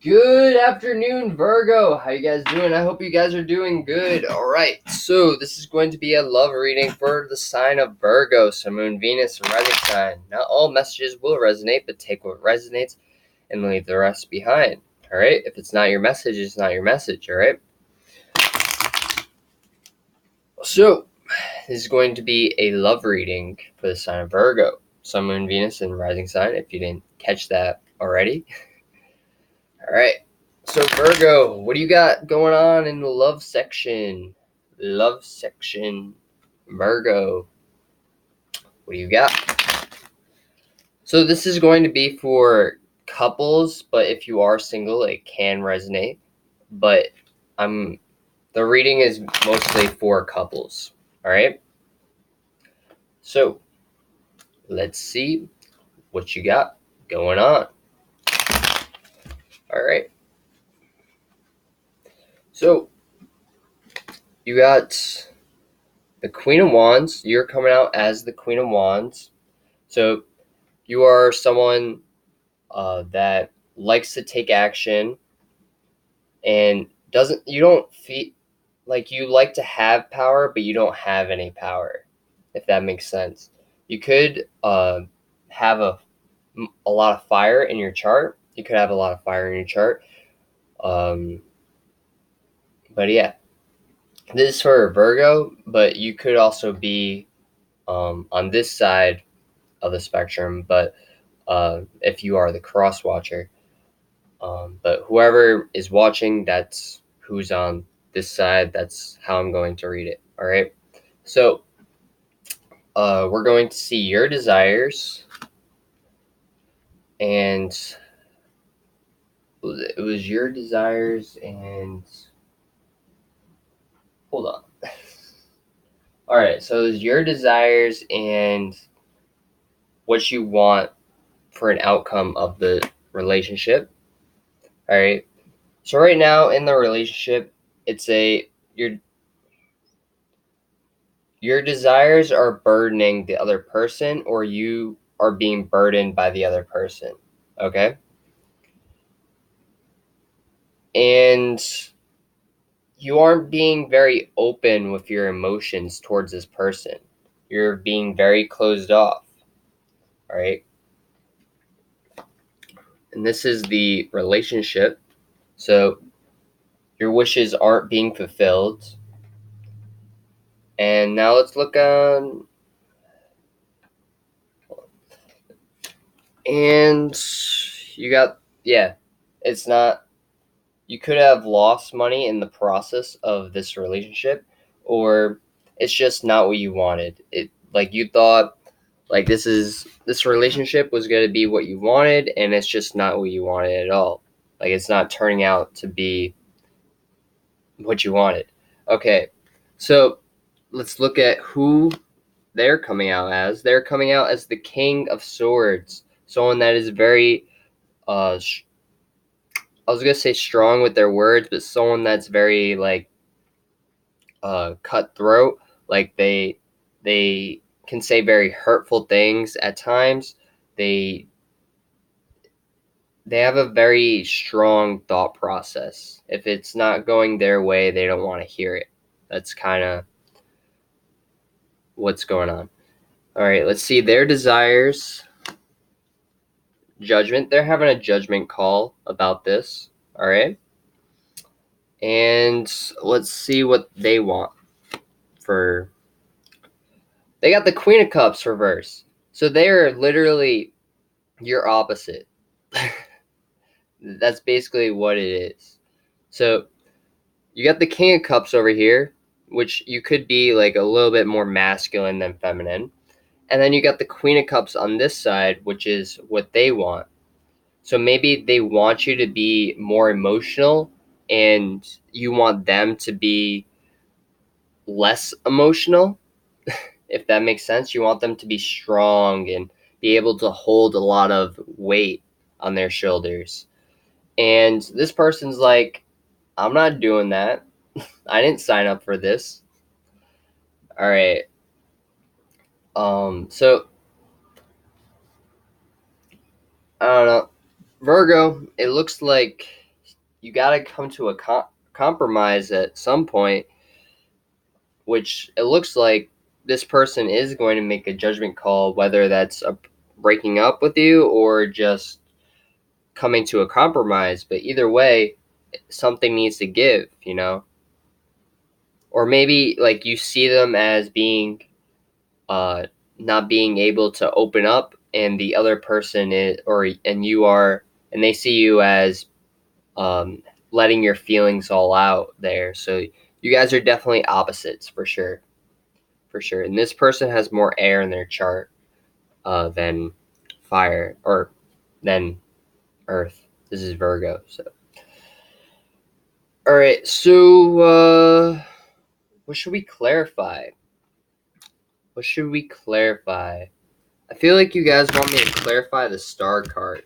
Good afternoon, Virgo. How you guys doing? I hope you guys are doing good. All right, so this is going to be a love reading for the sign of Virgo, Sun, Moon, Venus, and rising sign. Not all messages will resonate, but take what resonates and leave the rest behind. All right, if it's not your message, it's not your message. All right. So this is going to be a love reading for the sign of Virgo, Sun, Moon, Venus, and rising sign. If you didn't catch that already. All right. So Virgo, what do you got going on in the love section? Love section, Virgo. What do you got? So this is going to be for couples, but if you are single, it can resonate. But the reading is mostly for couples. All right. So let's see what you got going on. All right. So you got the Queen of Wands. You're coming out as the Queen of Wands. So you are someone that likes to take action and you don't feel like you like to have power, but you don't have any power, if that makes sense. You could have a lot of fire in your chart. You could have a lot of fire in your chart. But yeah, this is for Virgo, but you could also be on this side of the spectrum, but if you are the cross watcher. But whoever is watching, that's who's on this side. That's how I'm going to read it. All right. So we're going to see your desires, and it was your desires, and hold on. All right. So it was your desires and what you want for an outcome of the relationship. All right. So right now in the relationship, it's your desires are burdening the other person, or you are being burdened by the other person. Okay. And you aren't being very open with your emotions towards this person. You're being very closed off. All right. And this is the relationship. So your wishes aren't being fulfilled. And now let's look on. And you got, yeah, it's not, you could have lost money in the process of this relationship, or it's just not what you wanted. It, like, you thought like this relationship was going to be what you wanted, and it's just not what you wanted at all. Like, it's not turning out to be what you wanted. Okay. So let's look at who they're coming out as. They're coming out as the King of Swords, someone that is very I was gonna say strong with their words, but someone that's very like cutthroat. Like they can say very hurtful things at times. They they have a very strong thought process. If it's not going their way, they don't want to hear it. That's kind of what's going on. All right, let's see their desires. Judgment. They're having a judgment call about this. All right. And let's see what they want for. They got the Queen of Cups reversed. So they're literally your opposite. That's basically what it is. So you got the King of Cups over here, which you could be like a little bit more masculine than feminine. And then you got the Queen of Cups on this side, which is what they want. So maybe they want you to be more emotional, and you want them to be less emotional, if that makes sense. You want them to be strong and be able to hold a lot of weight on their shoulders. And this person's like, I'm not doing that. I didn't sign up for this. All right. So I don't know. Virgo, it looks like you got to come to a compromise at some point, which it looks like this person is going to make a judgment call, whether that's breaking up with you or just coming to a compromise. But either way, something needs to give, or maybe like you see them as being not being able to open up, and the other person is, and you are, and they see you as letting your feelings all out there. So you guys are definitely opposites for sure. And this person has more air in their chart than fire, or than earth. This is Virgo. So all right, so what should we clarify? I feel like you guys want me to clarify the star card.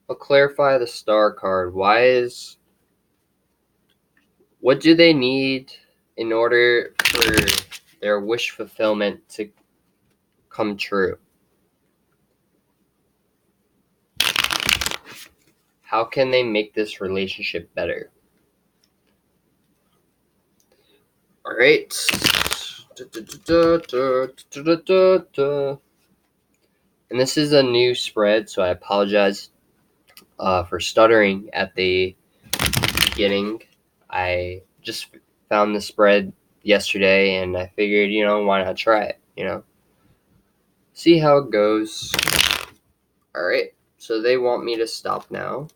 I'll clarify the star card. What do they need in order for their wish fulfillment to come true? How can they make this relationship better? All right. And this is a new spread, so I apologize for stuttering at the beginning. I just found the spread yesterday, and I figured, why not try it? See how it goes. All right. So they want me to stop now,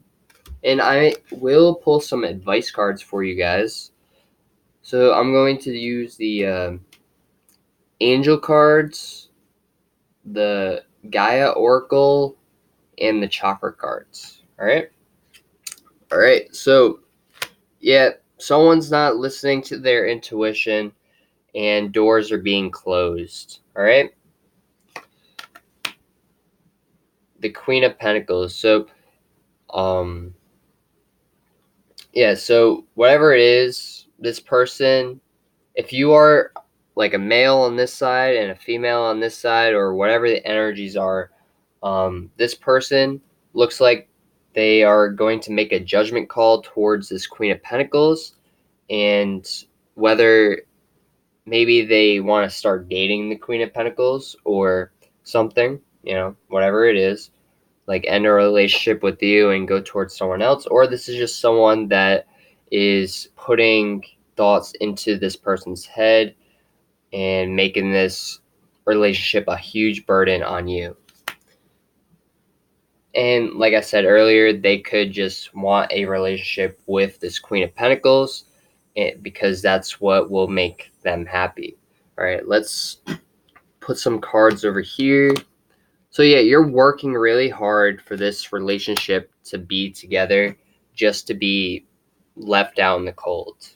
and I will pull some advice cards for you guys. So I'm going to use the angel cards, the Gaia Oracle, and the chakra cards. All right. So yeah, someone's not listening to their intuition, and doors are being closed. All right. The Queen of Pentacles. So so whatever it is, this person, if you are like a male on this side and a female on this side, or whatever the energies are, this person looks like they are going to make a judgment call towards this Queen of Pentacles, and whether maybe they want to start dating the Queen of Pentacles or something, whatever it is, like end a relationship with you and go towards someone else, or this is just someone that is putting thoughts into this person's head and making this relationship a huge burden on you. And like I said earlier, they could just want a relationship with this Queen of Pentacles because that's what will make them happy. All right, let's put some cards over here. So yeah, you're working really hard for this relationship to be together, just to be left out in the cold.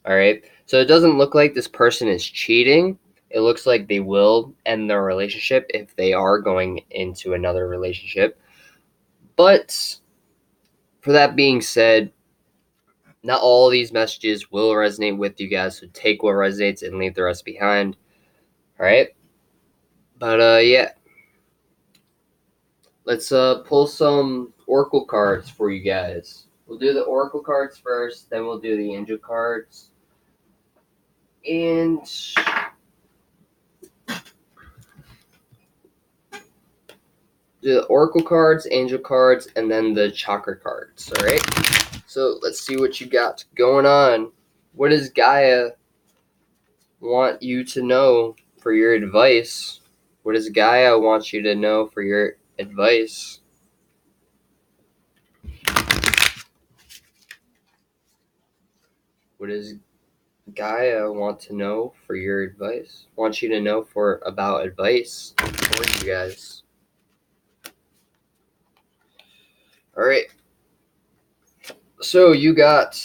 All right. So it doesn't look like this person is cheating. It looks like they will end their relationship if they are going into another relationship. But for that being said, not all of these messages will resonate with you guys. So take what resonates and leave the rest behind. All right. But yeah. Let's pull some oracle cards for you guys. We'll do the oracle cards first, then we'll do the angel cards. And do the oracle cards, angel cards, and then the chakra cards. All right. So let's see what you got going on. What does Gaia want you to know for your advice? What does Gaia want you to know for your advice? What does Gaia want to know for your advice? Want you to know about advice for you guys. All right. So you got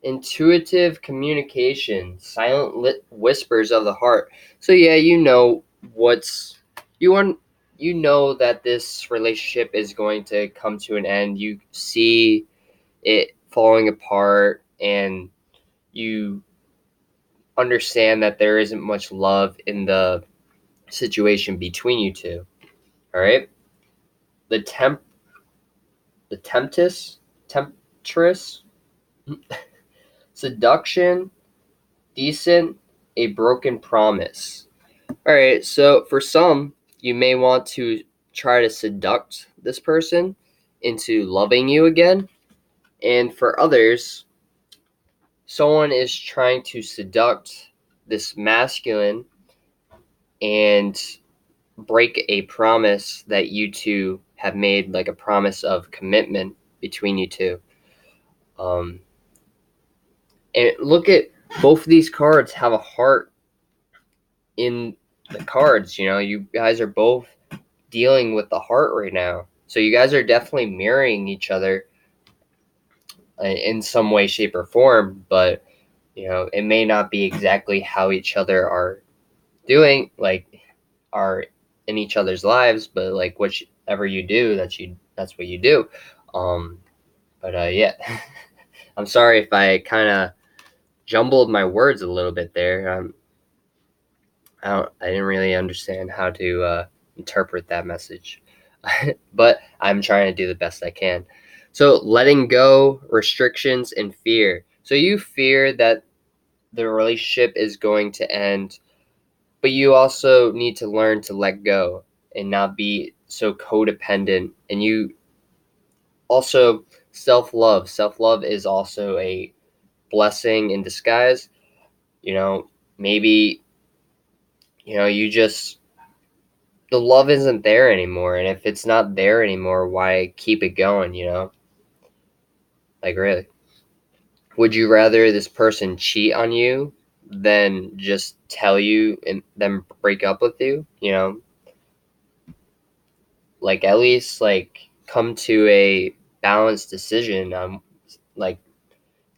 intuitive communication, silent whispers of the heart. So yeah, you know that this relationship is going to come to an end. You see it falling apart, and you understand that there isn't much love in the situation between you two. All right. The temptress, seduction, decent, a broken promise. All right, so for some, you may want to try to seduct this person into loving you again. And for others, someone is trying to seduct this masculine and break a promise that you two have made, like a promise of commitment between you two. And look at both of these cards have a heart in the cards. You guys are both dealing with the heart right now. So you guys are definitely mirroring each other in some way, shape, or form, but it may not be exactly how each other are doing, like are in each other's lives, but like whatever you do, that's what you do. Yeah. I'm sorry if I kind of jumbled my words a little bit there. I didn't really understand how to interpret that message, but I'm trying to do the best I can. So letting go, restrictions, and fear. So you fear that the relationship is going to end, but you also need to learn to let go and not be so codependent. And you also self-love. Self-love is also a blessing in disguise. Maybe you just the love isn't there anymore, and if it's not there anymore, why keep it going? Like, really, would you rather this person cheat on you than just tell you and then break up with you? Like, at least like come to a balanced decision. Like,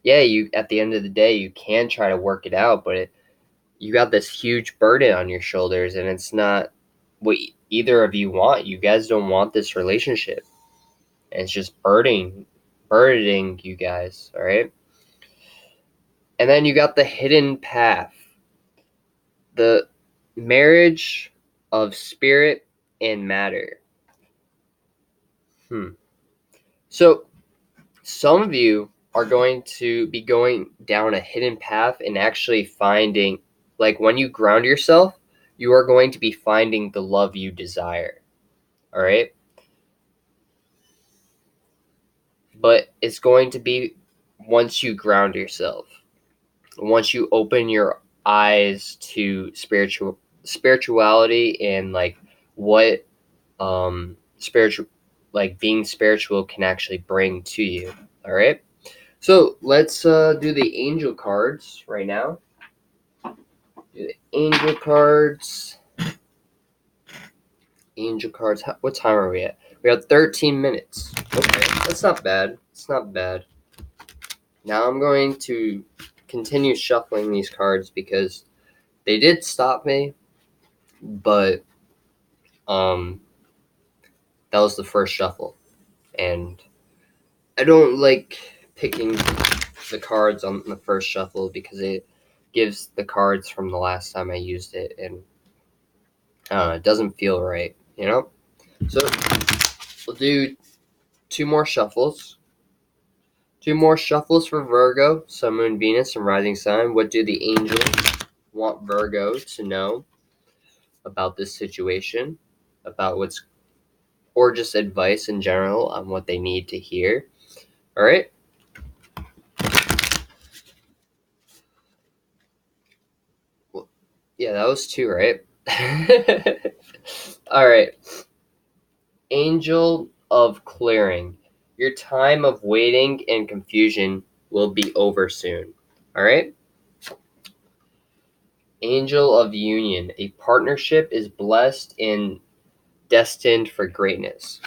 yeah, you at the end of the day you can try to work it out, but you got this huge burden on your shoulders, and it's not what either of you want. You guys don't want this relationship, and it's just burdening you guys. All right. And then you got the hidden path, the marriage of spirit and matter. So some of you are going to be going down a hidden path and actually finding, like, when you ground yourself, you are going to be finding the love you desire. All right. But it's going to be once you ground yourself, once you open your eyes to spirituality and like what spiritual like being spiritual can actually bring to you. All right, so let's do the angel cards right now. Do the angel cards. What time are we at? We have 13 minutes. Okay, that's not bad. It's not bad. Now I'm going to continue shuffling these cards because they did stop me, but that was the first shuffle, and I don't like picking the cards on the first shuffle because it gives the cards from the last time I used it, and I don't know, it doesn't feel right, So we'll do two more shuffles. Two more shuffles for Virgo, Sun, Moon, Venus, and Rising Sign. What do the angels want Virgo to know about this situation, about or just advice in general on what they need to hear? All right. Well, yeah, that was two, right? All right. Angel of clearing. Your time of waiting and confusion will be over soon. All right. Angel of union. A partnership is blessed and destined for greatness.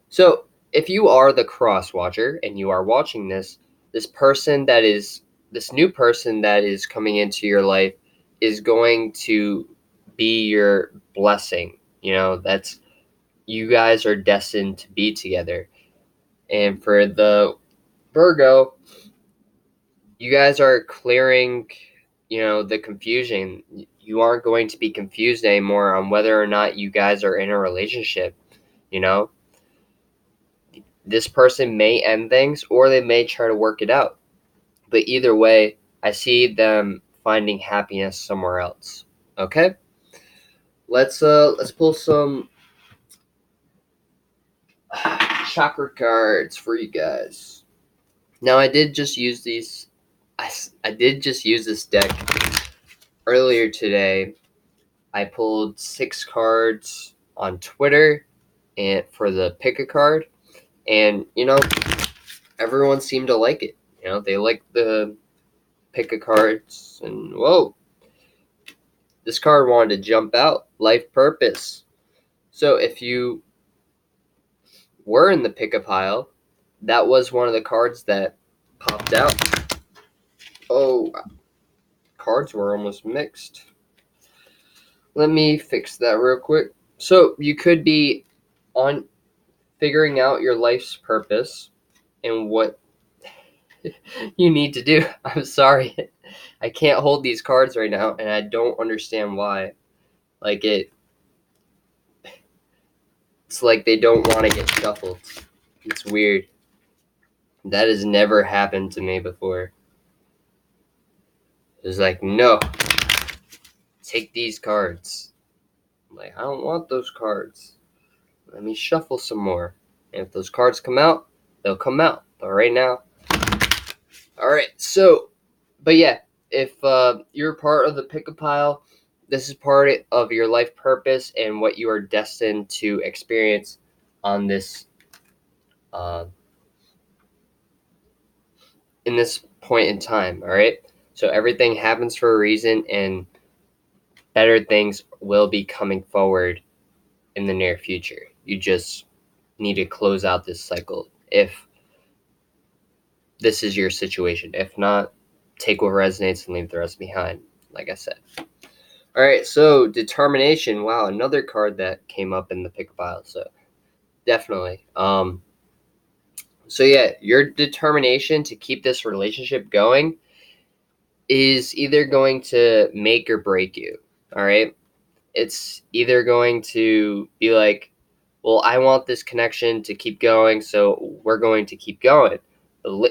So, if you are the cross watcher and you are watching this new person that is coming into your life is going to be your blessing. That's you guys are destined to be together. And for the Virgo, you guys are clearing, the confusion. You aren't going to be confused anymore on whether or not you guys are in a relationship, you know? This person may end things or they may try to work it out. But either way, I see them finding happiness somewhere else. Okay? Let's pull some chakra cards for you guys. Now I did just use these I did just use this deck earlier today. I pulled 6 cards on Twitter and for the pick a card, and everyone seemed to like it. They like the pick a cards, and whoa, this card wanted to jump out. Life purpose. So if you were in the pick a pile, that was one of the cards that popped out. Oh, cards were almost mixed. Let me fix that real quick. So you could be on figuring out your life's purpose and what you need to do. I'm sorry. I can't hold these cards right now, and I don't understand why. Like it's like they don't want to get shuffled. It's weird. That has never happened to me before. It's like, no, take these cards. I'm like, I don't want those cards. Let me shuffle some more. And if those cards come out, they'll come out. But right now, all right. So, but yeah, if you're part of the pick a pile, this is part of your life purpose and what you are destined to experience on this in this point in time. All right. So everything happens for a reason, and better things will be coming forward in the near future. You just need to close out this cycle if this is your situation. If not, take what resonates and leave the rest behind, like I said. All right, so determination. Wow, another card that came up in the pick pile. So definitely. So yeah, your determination to keep this relationship going is either going to make or break you. All right, it's either going to be like, well, I want this connection to keep going, so we're going to keep going.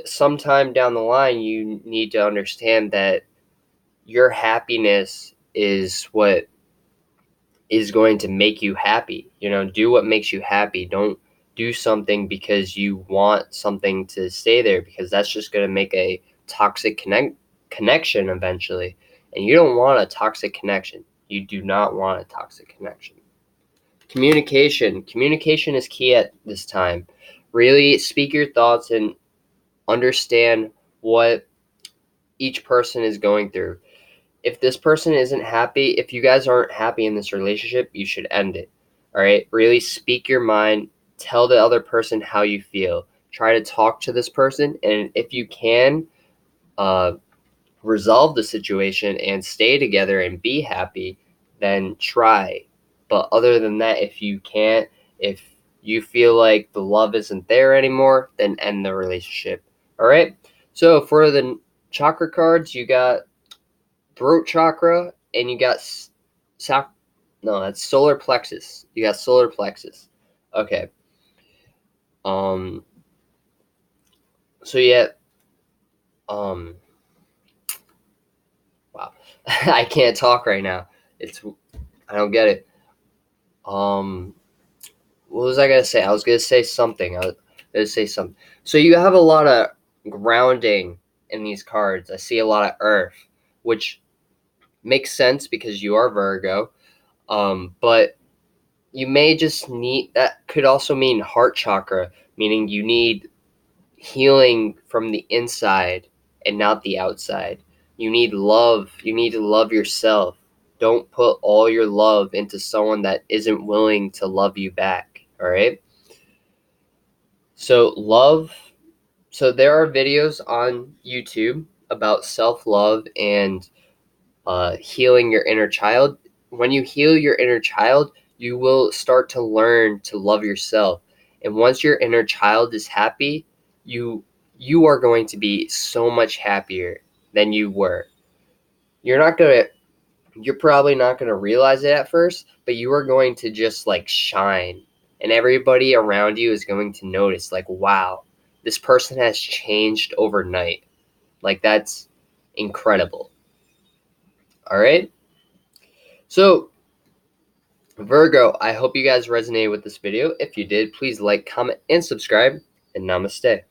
Sometime down the line, you need to understand that your happiness is what is going to make you happy. Do what makes you happy. Don't do something because you want something to stay there, because that's just going to make a toxic connection eventually. And you don't want a toxic connection. You do not want a toxic connection. Communication. Communication is key at this time. Really speak your thoughts and understand what each person is going through. If this person isn't happy, if you guys aren't happy in this relationship, you should end it. All right? Really speak your mind. Tell the other person how you feel. Try to talk to this person. And if you can, resolve the situation and stay together and be happy, then try. But other than that, if you can't, if you feel like the love isn't there anymore, then end the relationship. All right? So for the chakra cards, you got throat chakra and you got that's solar plexus. You got solar plexus. Okay. So yeah, wow. I can't talk right now. I don't get it. What was I gonna say? I was gonna say something. So you have a lot of grounding in these cards. I see a lot of earth, which makes sense because you are Virgo. But you may just need, that could also mean heart chakra, meaning you need healing from the inside and not the outside. You need love. You need to love yourself. Don't put all your love into someone that isn't willing to love you back. All right. So there are videos on YouTube about self-love and healing your inner child. When you heal your inner child, you will start to learn to love yourself. And once your inner child is happy, you are going to be so much happier than you were. You're probably not going to realize it at first, but you are going to just like shine. and everybody around you is going to notice, like, wow, this person has changed overnight. Like, that's incredible. All right. So, Virgo, I hope you guys resonated with this video. If you did, please like, comment, and subscribe, and namaste.